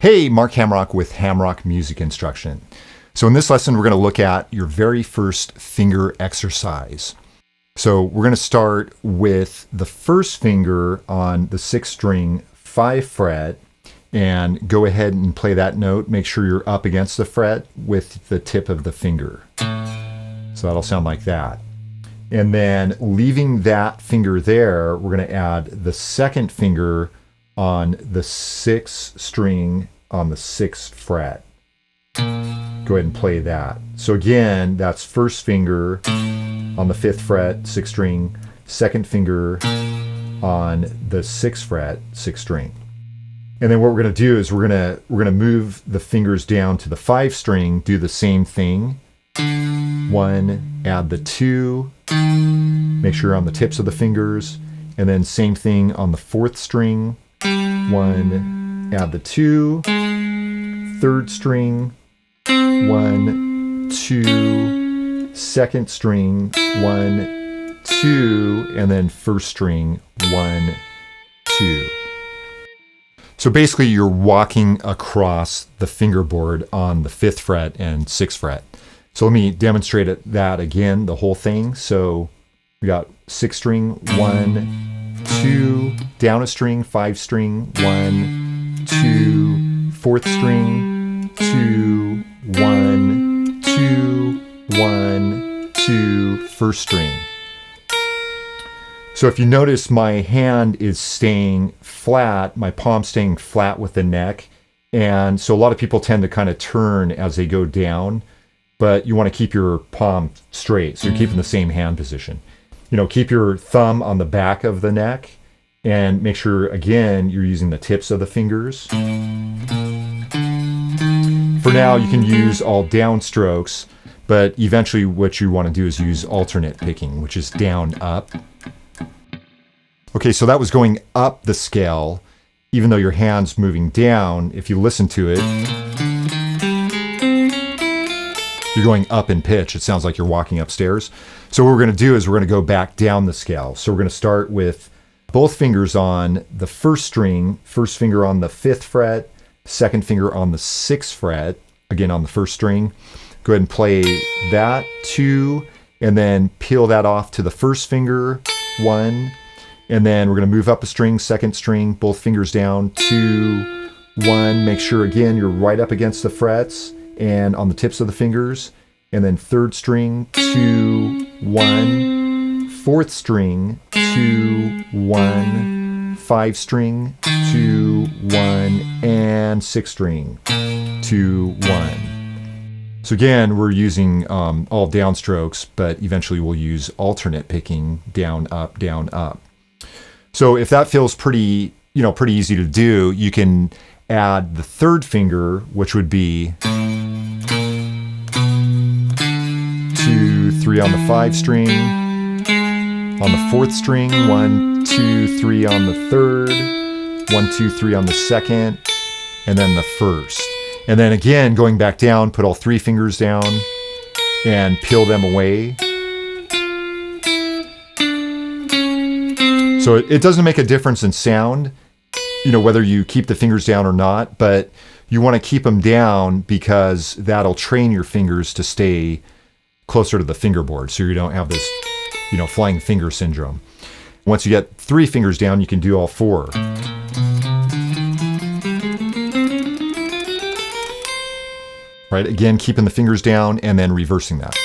Hey, Mark Hamrock with Hamrock Music Instruction. So in this lesson, we're going to look at your very first finger exercise. So we're going to start with the first finger on the 6th string, 5 fret, and go ahead and play that note. Make sure you're up against the fret with the tip of the finger. So that'll sound like that. And then leaving that finger there, we're going to add the 2nd finger on the 6th string on the 6th fret. Go ahead and play that. So again, that's 1st finger on the 5th fret, 6th string, 2nd finger on the 6th fret, 6th string. And then what we're going to do is we're going to move the fingers down to the 5th string, do the same thing. 1, add the 2, make sure you're on the tips of the fingers, and then same thing on the 4th string. 1, add the 2, 3rd string, 1, 2, 2nd string, 1, 2, and then 1st string, 1, 2. So basically you're walking across the fingerboard on the 5th fret and 6th fret. So let me demonstrate that again, the whole thing. So we got 6th string, 1, 2, down a string, 5 string, 1, 2, 4th string, 2, 1, 2, 1, 2, 1st string. So if you notice, my hand is staying flat, my palm staying flat with the neck. And so a lot of people tend to kind of turn as they go down, but you want to keep your palm straight. So you're keeping the same hand position. You know, keep your thumb on the back of the neck and make sure, again, you're using the tips of the fingers. For now, you can use all down strokes, but eventually what you want to do is use alternate picking, which is down, up. Okay, so that was going up the scale, even though your hand's moving down. If you listen to it, you're going up in pitch. It sounds like you're walking upstairs. So what we're going to do is we're going to go back down the scale. So we're going to start with both fingers on the 1st string, 1st finger on the 5th fret, 2nd finger on the 6th fret, again on the 1st string. Go ahead and play that, 2, and then peel that off to the 1st finger, 1, and then we're going to move up a string, 2nd string, both fingers down, 2, 1. Make sure, again, you're right up against the frets and on the tips of the fingers. And then 3rd string, 2, 1. 4th string, 2, 1. 5 string, 2, 1. And 6th string, 2, 1. So again, we're using all down strokes, but eventually we'll use alternate picking, down, up, down, up. So if that feels pretty easy to do, you can add the 3rd finger, which would be 2, 3 on the 5 string, on the 4th string, 1, 2, 3 on the 3rd, 1, 2, 3 on the 2nd, and then the 1st. And then again, going back down, put all 3 fingers down and peel them away. So it doesn't make a difference in sound, whether you keep the fingers down or not, but you want to keep them down because that'll train your fingers to stay closer to the fingerboard so you don't have this, flying finger syndrome. Once you get 3 fingers down, you can do all 4. Right, again, keeping the fingers down and then reversing that.